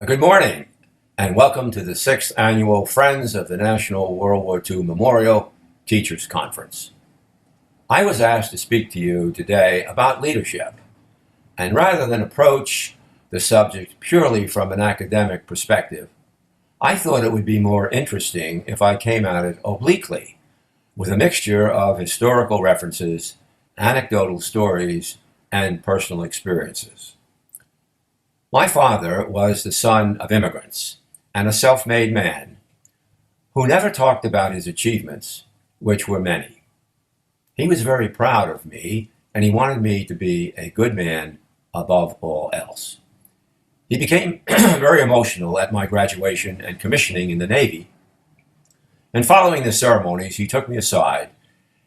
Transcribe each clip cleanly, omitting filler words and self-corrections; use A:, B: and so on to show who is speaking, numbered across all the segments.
A: Good morning, and welcome to the 6th Annual Friends of the National World War II Memorial Teachers Conference. I was asked to speak to you today about leadership, and rather than approach the subject purely from an academic perspective, I thought it would be more interesting if I came at it obliquely, with a mixture of historical references, anecdotal stories, and personal experiences. My father was the son of immigrants and a self-made man who never talked about his achievements, which were many. He was very proud of me, and he wanted me to be a good man above all else. He became very emotional at my graduation and commissioning in the Navy, and following the ceremonies, he took me aside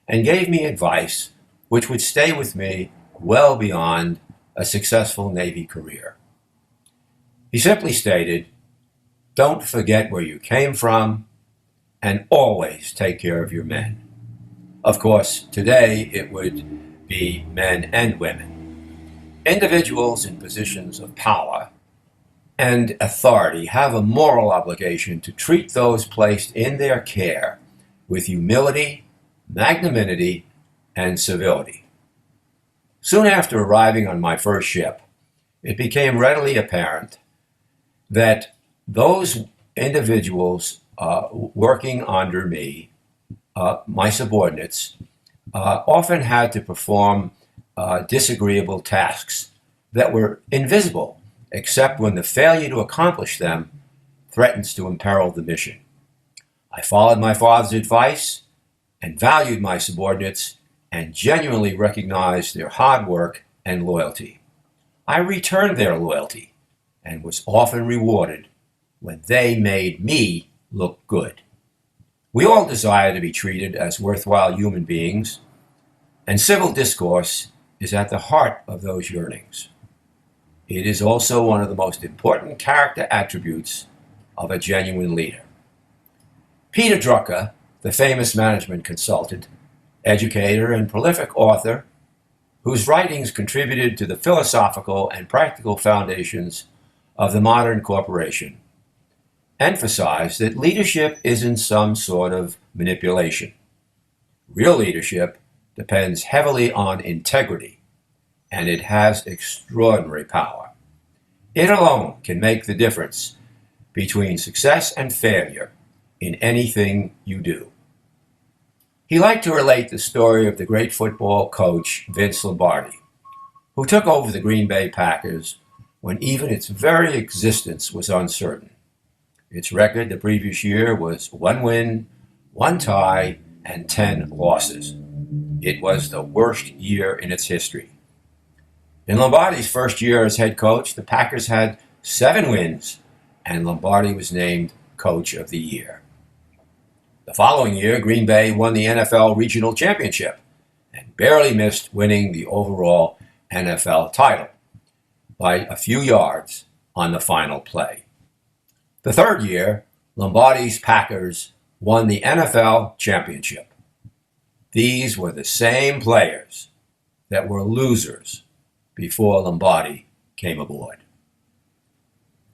A: and gave me advice which would stay with me well beyond a successful Navy career. He simply stated, "Don't forget where you came from, and always take care of your men." Of course, today it would be men and women. Individuals in positions of power and authority have a moral obligation to treat those placed in their care with humility, magnanimity, and civility. Soon after arriving on my first ship, it became readily apparent that those individuals working under me, my subordinates, often had to perform disagreeable tasks that were invisible, except when the failure to accomplish them threatens to imperil the mission. I followed my father's advice and valued my subordinates and genuinely recognized their hard work and loyalty. I returned their loyalty and was often rewarded when they made me look good. We all desire to be treated as worthwhile human beings, and civil discourse is at the heart of those yearnings. It is also one of the most important character attributes of a genuine leader. Peter Drucker, the famous management consultant, educator, and prolific author, whose writings contributed to the philosophical and practical foundations of the modern corporation, emphasized that leadership isn't some sort of manipulation. Real leadership depends heavily on integrity, and it has extraordinary power. It alone can make the difference between success and failure in anything you do. He liked to relate the story of the great football coach Vince Lombardi, who took over the Green Bay Packers when even its very existence was uncertain. Its record the previous year was 1 win, 1 tie, and 10 losses. It was the worst year in its history. In Lombardi's first year as head coach, the Packers had 7 wins, and Lombardi was named Coach of the Year. The following year, Green Bay won the NFL Regional Championship and barely missed winning the overall NFL title by a few yards on the final play. The third year, Lombardi's Packers won the NFL championship. These were the same players that were losers before Lombardi came aboard.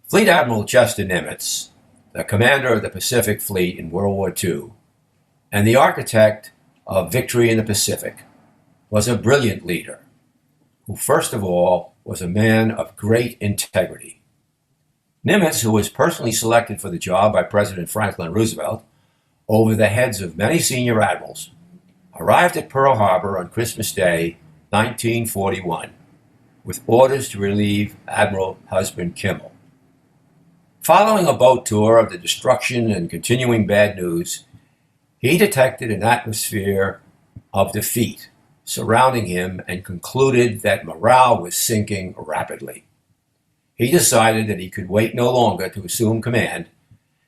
A: Fleet Admiral Chester Nimitz, the commander of the Pacific Fleet in World War II and the architect of victory in the Pacific, was a brilliant leader who, first of all, was a man of great integrity. Nimitz, who was personally selected for the job by President Franklin Roosevelt over the heads of many senior admirals, arrived at Pearl Harbor on Christmas Day, 1941, with orders to relieve Admiral Husband Kimmel. Following a boat tour of the destruction and continuing bad news, he detected an atmosphere of defeat surrounding him and concluded that morale was sinking rapidly. He decided that he could wait no longer to assume command,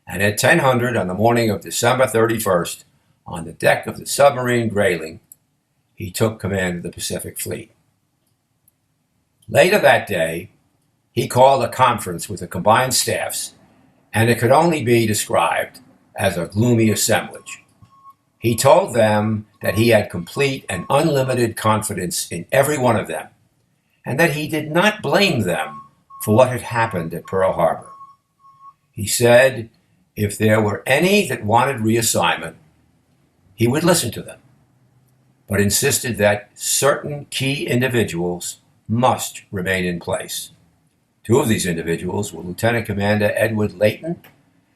A: and at 10:00 on the morning of December 31st, on the deck of the submarine Grayling, he took command of the Pacific Fleet. Later that day, he called a conference with the combined staffs, and it could only be described as a gloomy assemblage. He told them that he had complete and unlimited confidence in every one of them, and that he did not blame them for what had happened at Pearl Harbor. He said if there were any that wanted reassignment, he would listen to them, but insisted that certain key individuals must remain in place. Two of these individuals were Lieutenant Commander Edward Layton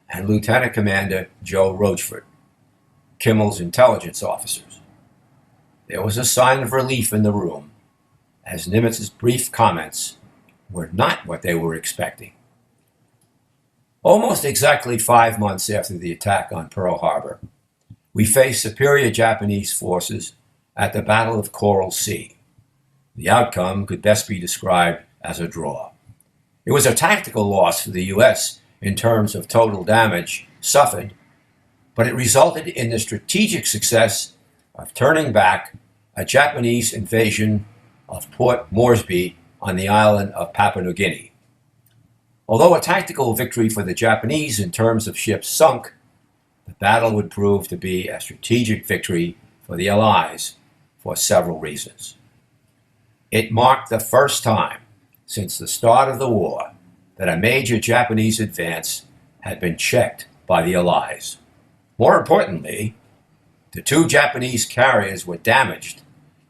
A: and Lieutenant Commander Joe Rochford, Kimmel's intelligence officers. There was a sign of relief in the room, as Nimitz's brief comments were not what they were expecting. Almost exactly 5 months after the attack on Pearl Harbor, we faced superior Japanese forces at the Battle of Coral Sea. The outcome could best be described as a draw. It was a tactical loss for the U.S. in terms of total damage suffered, but it resulted in the strategic success of turning back a Japanese invasion of Port Moresby on the island of Papua New Guinea. Although a tactical victory for the Japanese in terms of ships sunk, the battle would prove to be a strategic victory for the Allies for several reasons. It marked the first time since the start of the war that a major Japanese advance had been checked by the Allies. More importantly, the two Japanese carriers were damaged,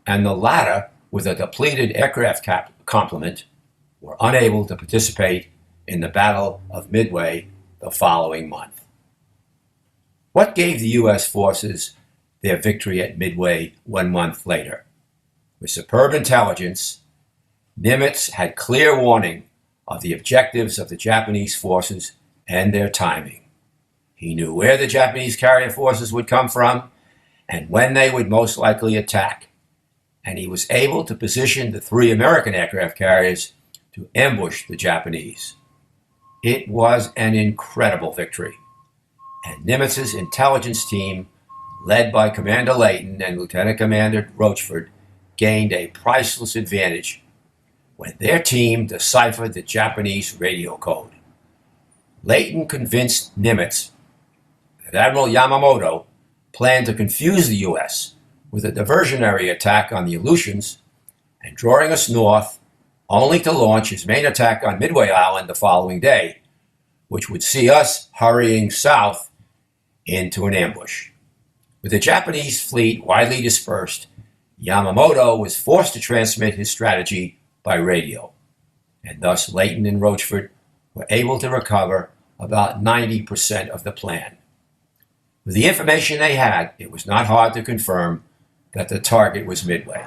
A: and the latter, with a depleted aircraft complement, were unable to participate in the Battle of Midway the following month. What gave the U.S. forces their victory at Midway 1 month later? With superb intelligence, Nimitz had clear warning of the objectives of the Japanese forces and their timing. He knew where the Japanese carrier forces would come from and when they would most likely attack, and he was able to position the 3 American aircraft carriers to ambush the Japanese. It was an incredible victory, and Nimitz's intelligence team, led by Commander Layton and Lieutenant Commander Rochford, gained a priceless advantage when their team deciphered the Japanese radio code. Layton convinced Nimitz that Admiral Yamamoto planned to confuse the U.S. with a diversionary attack on the Aleutians and drawing us north, only to launch his main attack on Midway Island the following day, which would see us hurrying south into an ambush. With the Japanese fleet widely dispersed, Yamamoto was forced to transmit his strategy by radio, and thus Layton and Rochford were able to recover about 90% of the plan. With the information they had, it was not hard to confirm that the target was Midway.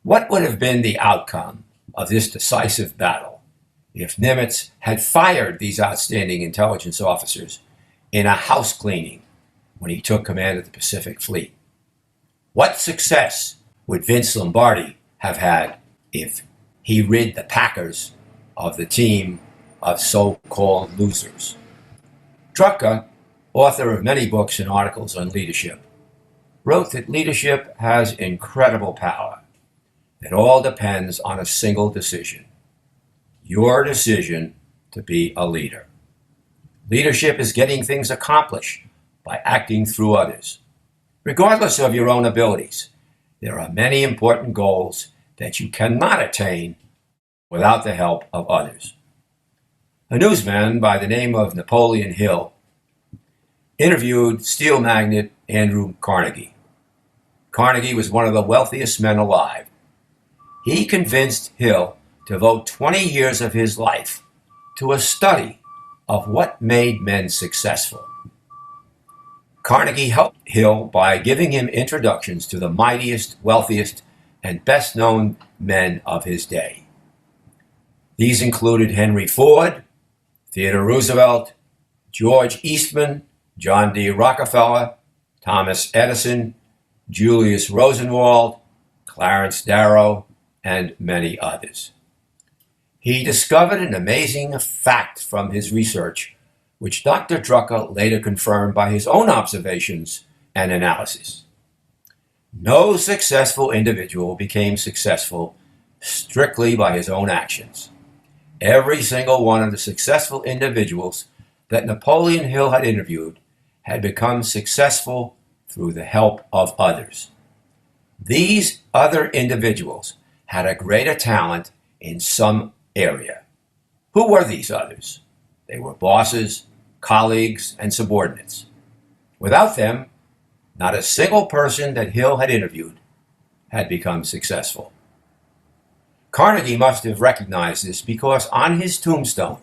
A: What would have been the outcome of this decisive battle if Nimitz had fired these outstanding intelligence officers in a house cleaning when he took command of the Pacific Fleet? What success would Vince Lombardi have had if he rid the Packers of the team of so-called losers? Drucker, author of many books and articles on leadership, wrote that leadership has incredible power. It all depends on a single decision: your decision to be a leader. Leadership is getting things accomplished by acting through others. Regardless of your own abilities, there are many important goals that you cannot attain without the help of others. A newsman by the name of Napoleon Hill interviewed steel magnate Andrew Carnegie. Carnegie was one of the wealthiest men alive. He convinced Hill to devote 20 years of his life to a study of what made men successful. Carnegie helped Hill by giving him introductions to the mightiest, wealthiest, and best-known men of his day. These included Henry Ford, Theodore Roosevelt, George Eastman, John D. Rockefeller, Thomas Edison, Julius Rosenwald, Clarence Darrow, and many others. He discovered an amazing fact from his research, which Dr. Drucker later confirmed by his own observations and analysis. No successful individual became successful strictly by his own actions. Every single one of the successful individuals that Napoleon Hill had interviewed had become successful through the help of others. These other individuals had a greater talent in some area. Who were these others? They were bosses, colleagues, and subordinates. Without them, not a single person that Hill had interviewed had become successful. Carnegie must have recognized this because on his tombstone,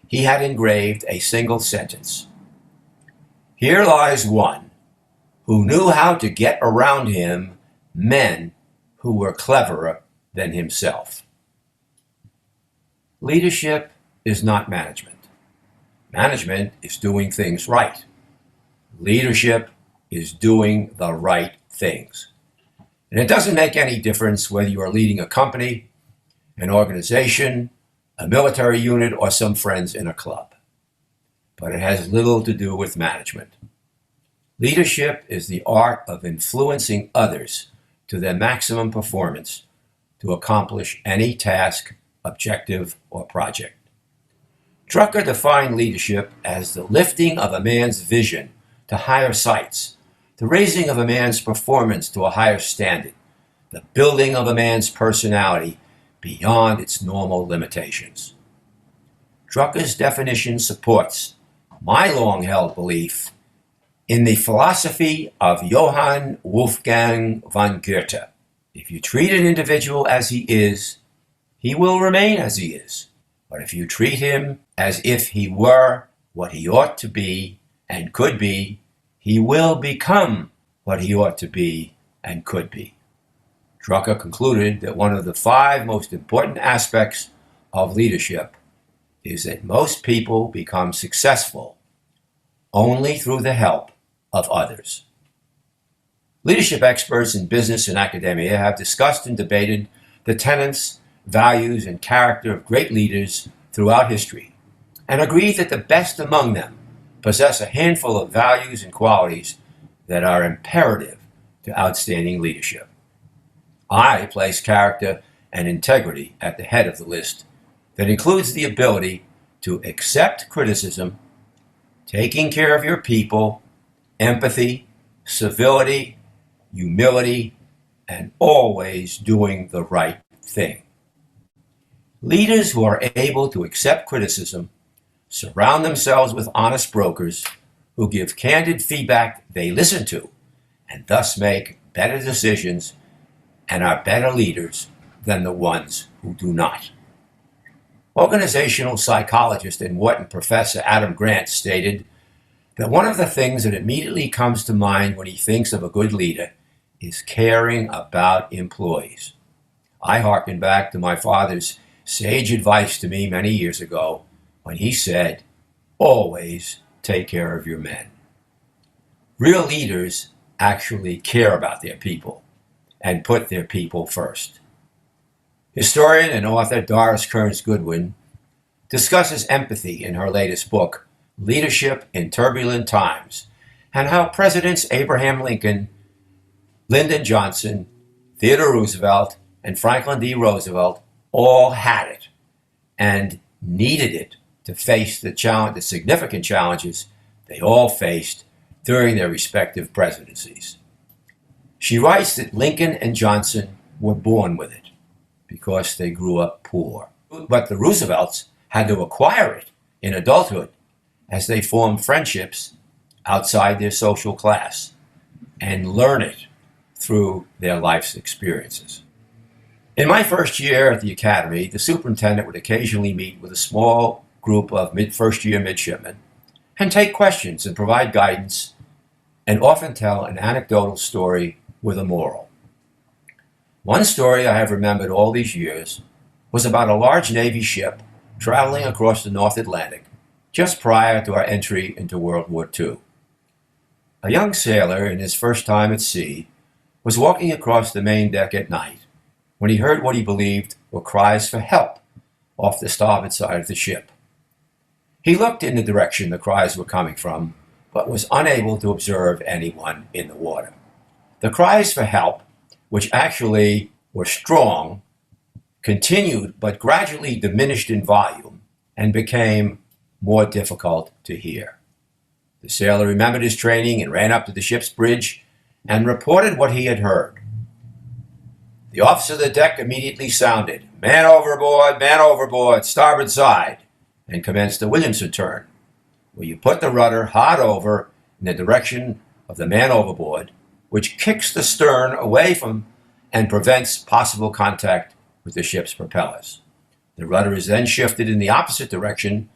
A: he had engraved a single sentence. Here lies one who knew how to get around him men who were cleverer than himself. Leadership is not management. Management is doing things right. Leadership is doing the right things. And it doesn't make any difference whether you are leading a company, an organization, a military unit, or some friends in a club. But it has little to do with management. Leadership is the art of influencing others to their maximum performance to accomplish any task, objective, or project. Drucker defined leadership as the lifting of a man's vision to higher heights, the raising of a man's performance to a higher standard, the building of a man's personality beyond its normal limitations. Drucker's definition supports my long-held belief in the philosophy of Johann Wolfgang von Goethe. If you treat an individual as he is, he will remain as he is. But if you treat him as if he were what he ought to be and could be, he will become what he ought to be and could be. Drucker concluded that one of the 5 most important aspects of leadership is that most people become successful only through the help of others. Leadership experts in business and academia have discussed and debated the tenets, values, and character of great leaders throughout history, and agree that the best among them possess a handful of values and qualities that are imperative to outstanding leadership. I place character and integrity at the head of the list that includes the ability to accept criticism, taking care of your people, empathy, civility, humility, and always doing the right thing. Leaders who are able to accept criticism surround themselves with honest brokers who give candid feedback they listen to and thus make better decisions and are better leaders than the ones who do not. Organizational psychologist and Wharton professor Adam Grant stated that one of the things that immediately comes to mind when he thinks of a good leader is caring about employees. I hearken back to my father's sage advice to me many years ago when he said, always take care of your men. Real leaders actually care about their people and put their people first. Historian and author Doris Kearns Goodwin discusses empathy in her latest book, Leadership in Turbulent Times, and how Presidents Abraham Lincoln, Lyndon Johnson, Theodore Roosevelt, and Franklin D. Roosevelt all had it and needed it to face the significant challenges they all faced during their respective presidencies. She writes that Lincoln and Johnson were born with it because they grew up poor. But the Roosevelts had to acquire it in adulthood as they formed friendships outside their social class and learn it through their life's experiences. In my first year at the academy, the superintendent would occasionally meet with a small group of first-year midshipmen and take questions and provide guidance and often tell an anecdotal story with a moral. One story I have remembered all these years was about a large Navy ship traveling across the North Atlantic just prior to our entry into World War II. A young sailor in his first time at sea was walking across the main deck at night when he heard what he believed were cries for help off the starboard side of the ship. He looked in the direction the cries were coming from, but was unable to observe anyone in the water. The cries for help, which actually were strong, continued but gradually diminished in volume and became more difficult to hear. The sailor remembered his training and ran up to the ship's bridge and reported what he had heard. The officer of the deck immediately sounded, man overboard, starboard side," and commence the Williamson turn, where you put the rudder hard over in the direction of the man overboard, which kicks the stern away from and prevents possible contact with the ship's propellers. The rudder is then shifted in the opposite direction,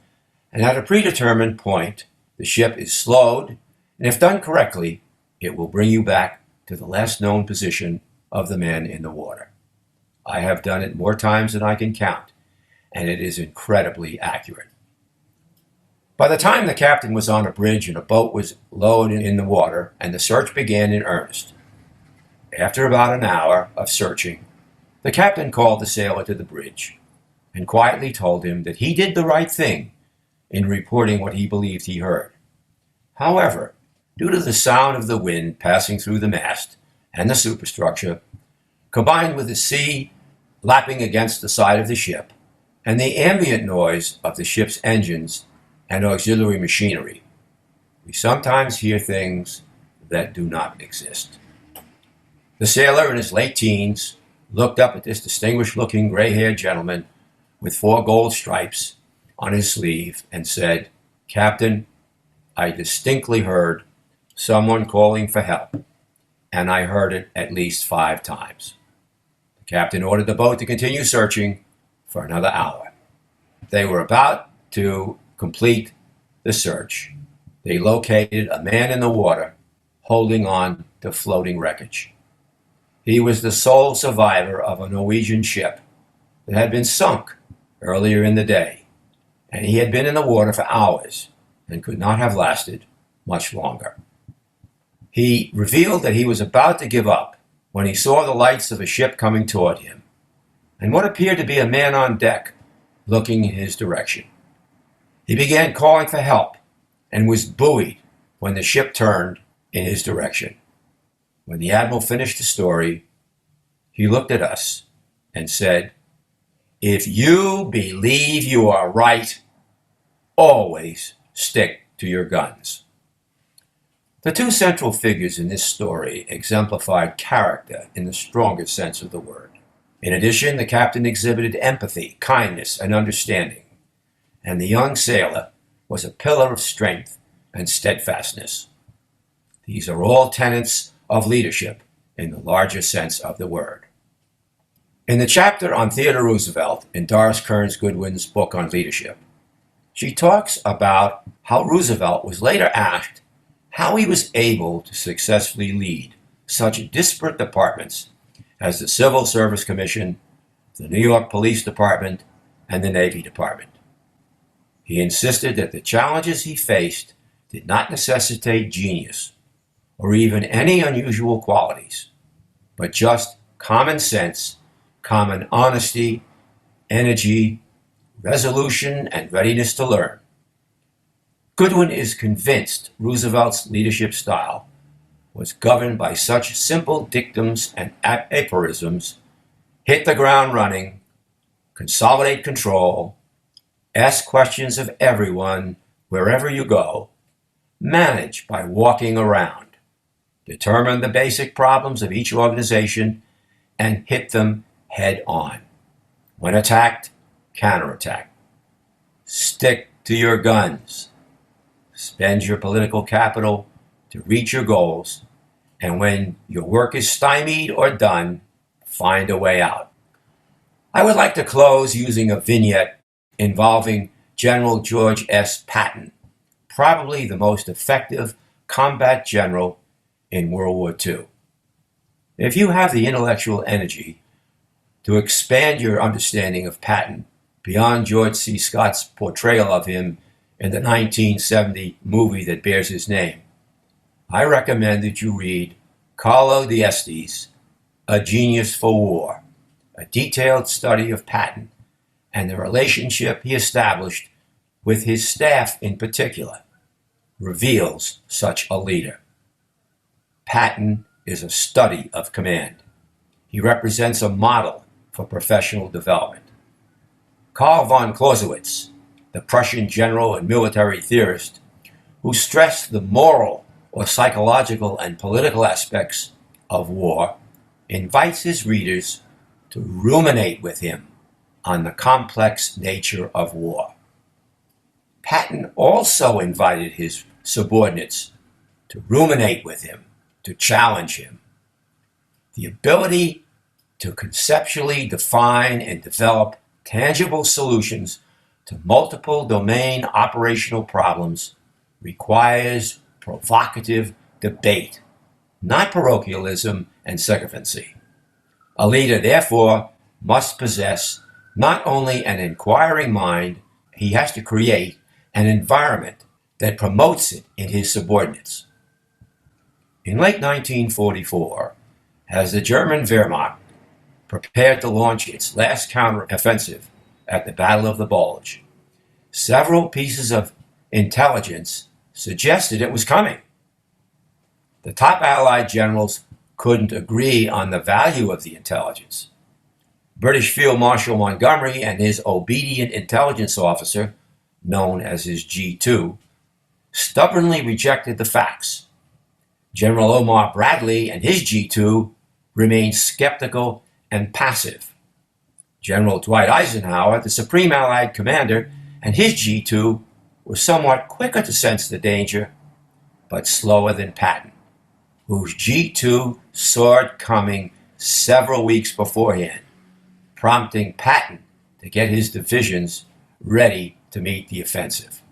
A: and at a predetermined point, the ship is slowed, and if done correctly, it will bring you back to the last known position of the man in the water. I have done it more times than I can count, and it is incredibly accurate. By the time the captain was on a bridge and a boat was lowered in the water, and the search began in earnest, after about an hour of searching, the captain called the sailor to the bridge and quietly told him that he did the right thing in reporting what he believed he heard. However, due to the sound of the wind passing through the mast and the superstructure, combined with the sea lapping against the side of the ship and the ambient noise of the ship's engines and auxiliary machinery, we sometimes hear things that do not exist. The sailor, in his late teens, looked up at this distinguished-looking gray-haired gentleman with 4 gold stripes on his sleeve and said, "Captain, I distinctly heard someone calling for help, and I heard it at least 5 times." The captain ordered the boat to continue searching for another hour. They were about to complete the search. They located a man in the water holding on to floating wreckage. He was the sole survivor of a Norwegian ship that had been sunk earlier in the day, and he had been in the water for hours and could not have lasted much longer. He revealed that he was about to give up when he saw the lights of a ship coming toward him, and what appeared to be a man on deck looking in his direction. He began calling for help and was buoyed when the ship turned in his direction. When the Admiral finished the story, he looked at us and said, "If you believe you are right, always stick to your guns." The 2 central figures in this story exemplified character in the strongest sense of the word. In addition, the captain exhibited empathy, kindness, and understanding, and the young sailor was a pillar of strength and steadfastness. These are all tenets of leadership in the larger sense of the word. In the chapter on Theodore Roosevelt in Doris Kearns Goodwin's book on leadership, she talks about how Roosevelt was later asked how he was able to successfully lead such disparate departments as the Civil Service Commission, the New York Police Department, and the Navy Department. He insisted that the challenges he faced did not necessitate genius or even any unusual qualities, but just common sense, common honesty, energy, resolution, and readiness to learn. Goodwin is convinced Roosevelt's leadership style was governed by such simple dictums and aphorisms: hit the ground running, consolidate control, ask questions of everyone wherever you go, manage by walking around, determine the basic problems of each organization, and hit them head on. When attacked, counterattack. Stick to your guns. Spend your political capital to reach your goals, and when your work is stymied or done, find a way out. I would like to close using a vignette involving General George S. Patton, probably the most effective combat general in World War II. If you have the intellectual energy to expand your understanding of Patton beyond George C. Scott's portrayal of him in the 1970 movie that bears his name, I recommend that you read Carlo D'Este's A Genius for War, a detailed study of Patton and the relationship he established with his staff in particular reveals such a leader. Patton is a study of command. He represents a model for professional development. Karl von Clausewitz, the Prussian general and military theorist, who stressed the moral or psychological and political aspects of war, invites his readers to ruminate with him on the complex nature of war. Patton also invited his subordinates to ruminate with him, to challenge him. The ability to conceptually define and develop tangible solutions to multiple domain operational problems requires provocative debate, not parochialism and sycophancy. A leader, therefore, must possess not only an inquiring mind, he has to create an environment that promotes it in his subordinates. In late 1944, as the German Wehrmacht prepared to launch its last counteroffensive at the Battle of the Bulge, several pieces of intelligence suggested it was coming. The top Allied generals couldn't agree on the value of the intelligence. British Field Marshal Montgomery and his obedient intelligence officer, known as his G2, stubbornly rejected the facts. General Omar Bradley and his G2 remained skeptical and passive. General Dwight Eisenhower, the Supreme Allied Commander, and his G2 were somewhat quicker to sense the danger, but slower than Patton, whose G2 saw it coming several weeks beforehand, prompting Patton to get his divisions ready to meet the offensive.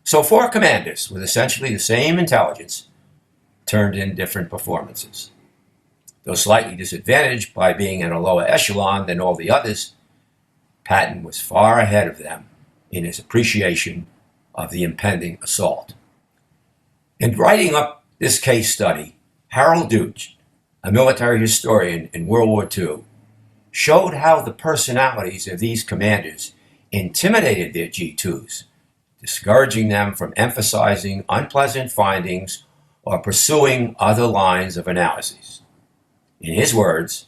A: So 4 commanders with essentially the same intelligence turned in different performances. Though slightly disadvantaged by being in a lower echelon than all the others, Patton was far ahead of them in his appreciation of the impending assault. In writing up this case study, Harold Deutsch, a military historian in World War II, showed how the personalities of these commanders intimidated their G2s, discouraging them from emphasizing unpleasant findings or pursuing other lines of analysis. In his words,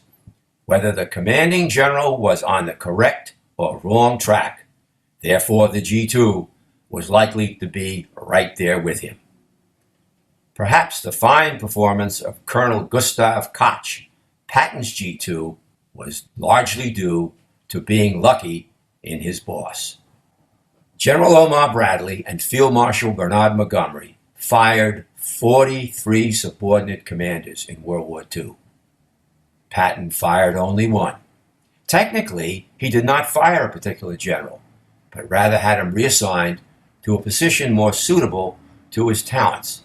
A: whether the commanding general was on the correct or wrong track, therefore the G2 was likely to be right there with him. Perhaps the fine performance of Colonel Gustav Koch, Patton's G2, was largely due to being lucky in his boss. General Omar Bradley and Field Marshal Bernard Montgomery fired 43 subordinate commanders in World War II. Patton fired only 1. Technically, he did not fire a particular general, but rather had him reassigned to a position more suitable to his talents,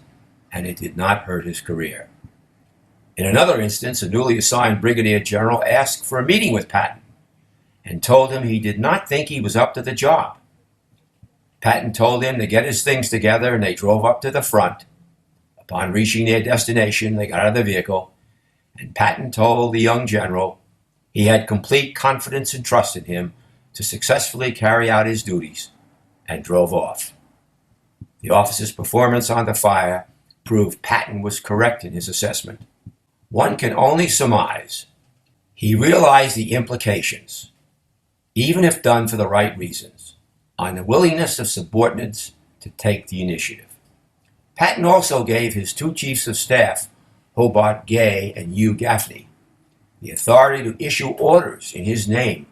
A: and it did not hurt his career. In another instance, a newly assigned brigadier general asked for a meeting with Patton and told him he did not think he was up to the job. Patton told him to get his things together, and they drove up to the front. Upon reaching their destination, they got out of the vehicle, and Patton told the young general he had complete confidence and trust in him to successfully carry out his duties, and drove off. The officer's performance on the fire proved Patton was correct in his assessment. One can only surmise he realized the implications, even if done for the right reasons, on the willingness of subordinates to take the initiative. Patton also gave his 2 chiefs of staff, Hobart Gay and Hugh Gaffney, the authority to issue orders in his name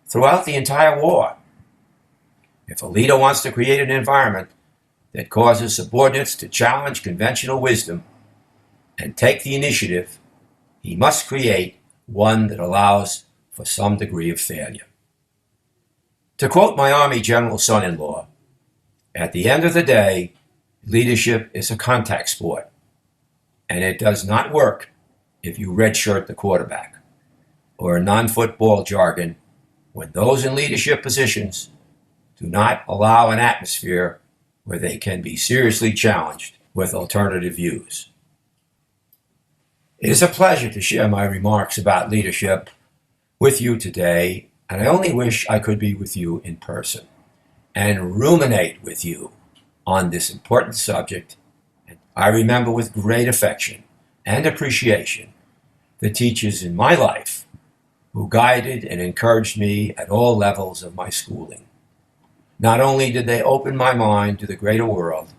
A: throughout the entire war. If a leader wants to create an environment that causes subordinates to challenge conventional wisdom and take the initiative, he must create one that allows for some degree of failure. To quote my Army General son-in-law, at the end of the day, leadership is a contact sport, and it does not work if you redshirt the quarterback, or in non-football jargon, when those in leadership positions do not allow an atmosphere where they can be seriously challenged with alternative views. It is a pleasure to share my remarks about leadership with you today, and I only wish I could be with you in person and ruminate with you on this important subject. I remember with great affection and appreciation the teachers in my life who guided and encouraged me at all levels of my schooling. Not only did they open my mind to the greater world,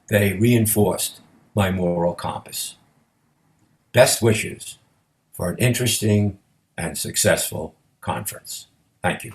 A: they reinforced my moral compass. Best wishes for an interesting and successful conference. Thank you.